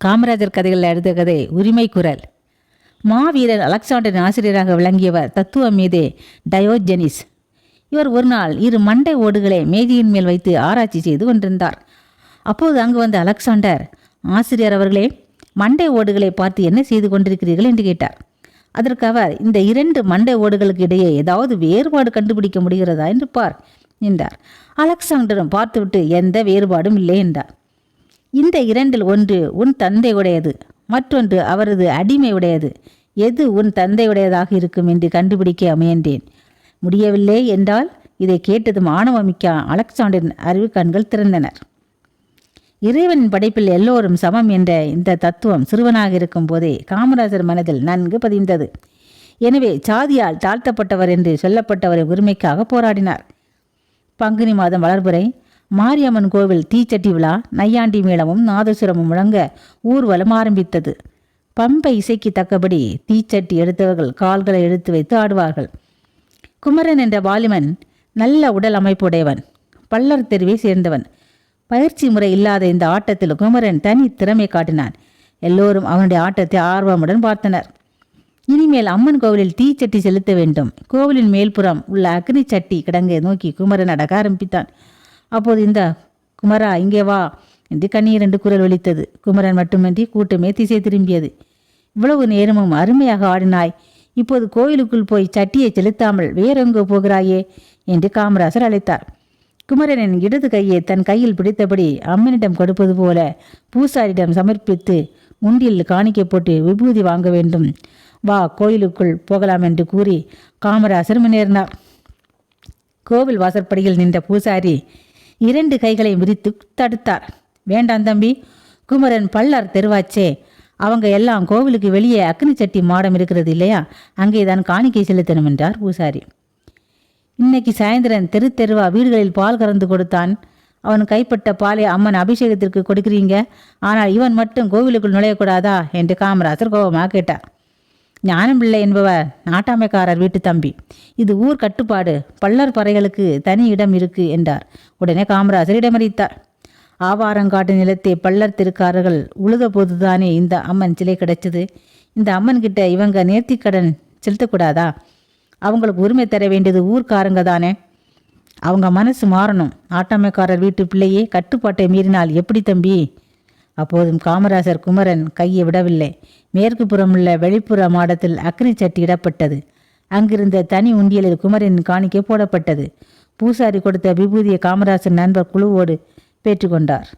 காமராஜர் கதைகளில் அடுத்த கதை உரிமை குரல். மாவீரர் அலெக்சாண்டரின் ஆசிரியராக விளங்கியவர் தத்துவ மேதை டயோஜெனிஸ். இவர் ஒரு நாள் 2 மண்டை ஓடுகளை மேஜையின் மேல் வைத்து ஆராய்ச்சி செய்து கொண்டிருந்தார். அப்போது அங்கு வந்த அலெக்சாண்டர், ஆசிரியர் அவர்களே, மண்டை ஓடுகளை பார்த்து என்ன செய்து கொண்டிருக்கிறீர்கள் என்று கேட்டார். அதற்கு அவர், இந்த 2 மண்டை ஓடுகளுக்கு இடையே ஏதாவது வேறுபாடு கண்டுபிடிக்க முடிகிறதா என்று பார் என்றார். அலெக்சாண்டரும் பார்த்துவிட்டு எந்த வேறுபாடும் இல்லை என்றார். இந்த 2இல் ஒன்று உன் தந்தையுடையது, மற்றொன்று அவரது அடிமை உடையது. எது உன் தந்தையுடையதாக இருக்கும் என்று கண்டுபிடிக்க முயன்றேன். முடியவில்லை என்றால் இதை கேட்டதும் ஆணவமிக்க அலெக்சாண்டரின் அறிவு கண்கள் திறந்தனர். இறைவனின் படைப்பில் எல்லோரும் சமம் என்ற இந்த தத்துவம் சிறுவனாக இருக்கும் போதே காமராஜர் மனதில் நன்கு பதிந்தது. எனவே சாதியால் தாழ்த்தப்பட்டவர் என்று சொல்லப்பட்டவரை உரிமைக்காக போராடினார். பங்குனி மாதம் வளர்புரை, மாரியம்மன் கோவில் தீச்சட்டி விழா, நையாண்டி மேளமும் நாதசுரமும் முழங்க ஊர்வலம் ஆரம்பித்தது. பம்பை இசைக்கு தக்கபடி தீச்சட்டி எடுத்தவர்கள் கால்களை எடுத்து வைத்து ஆடுவார்கள். குமரன் என்ற வாலிமன் நல்ல உடல் அமைப்புடையவன், பள்ளர் தெருவை சேர்ந்தவன். பயிற்சி முறை இல்லாத இந்த ஆட்டத்தில் குமரன் தனி திறமை காட்டினான். எல்லோரும் அவனுடைய ஆட்டத்தை ஆர்வமுடன் பார்த்தனர். இனிமேல் அம்மன் கோவிலில் தீச்சட்டி செலுத்த வேண்டும். கோவிலின் மேல்புறம் உள்ள அக்னி சட்டி கிடங்கை நோக்கி குமரன் அடக்க ஆரம்பித்தான். அப்போது, இந்த குமரா, இங்கே வா என்று கண்ணீர் என்று குரல் ஒலித்தது. குமரன் மட்டுமின்றி கூட்டமே திசை திரும்பியது. இவ்வளவு நேரமும் அருமையாக ஆடினாய், இப்போது கோயிலுக்குள் போய் சட்டியை செலுத்தாமல் வேறெங்கோ போகிறாயே என்று காமராஜர் அழைத்தார். குமரனின் இடது கையை தன் கையில் பிடித்தபடி அம்மனிடம் கொடுப்பது போல பூசாரியிடம் சமர்ப்பித்து உண்டியில் காணிக்கை போட்டு விபூதி வாங்க வேண்டும், வா கோயிலுக்குள் போகலாம் என்று கூறி காமராஜர் முன்னேறினார். கோவில் வாசற்படியில் நின்ற பூசாரி 2 கைகளை விரித்து தடுத்தார். வேண்டாம் தம்பி, குமரன் பள்ளர் தெருவாச்சே, அவங்க எல்லாம் கோவிலுக்கு வெளியே அக்னி சட்டி மாடம் இருக்கிறது இல்லையா, அங்கே தான் காணிக்கை செலுத்தணும் என்றார் பூசாரி. இன்னைக்கு சாயந்தரம் தெரு தெருவா வீடுகளில் பால் கறந்து கொடுத்தான். அவன் கைப்பட்ட பாலை அம்மன் அபிஷேகத்திற்கு கொடுக்கிறீங்க, ஆனால் இவன் மட்டும் கோவிலுக்குள் நுழையக்கூடாதா என்று காமராஜர் கோபமாக கேட்டார். ஞானம் பிள்ளை என்பவர் நாட்டாமைக்காரர் வீட்டு தம்பி, இது ஊர் கட்டுப்பாடு, பள்ளர் பறைகளுக்கு தனி இடம் இருக்கு என்றார். உடனே காமராஜர் இடமறித்தார். ஆவாரங்காட்டு நிலத்தை பள்ளர் திருக்காரர்கள் உழுத போதுதானே இந்த அம்மன் சிலை கிடைச்சது. இந்த அம்மன் கிட்ட இவங்க நேர்த்திக்கடன் செலுத்தக்கூடாதா? அவங்களுக்கு உரிமை தர வேண்டியது ஊர்க்காரங்க தானே. அவங்க மனசு மாறணும். நாட்டாமைக்காரர் வீட்டு பிள்ளையே கட்டுப்பாட்டை மீறினால் எப்படி தம்பி? அப்போதும் காமராஜர் குமரன் கையை விடவில்லை. மேற்கு புறமுள்ள வெளிப்புற மாடத்தில் அக்னி சட்டி இடப்பட்டது. அங்கிருந்த தனி உண்டியலில் குமரன் காணிக்கை போடப்பட்டது. பூசாரி கொடுத்த விபூதியை காமராஜர் நண்பர் குழுவோடு பெற்றுக்கொண்டார்.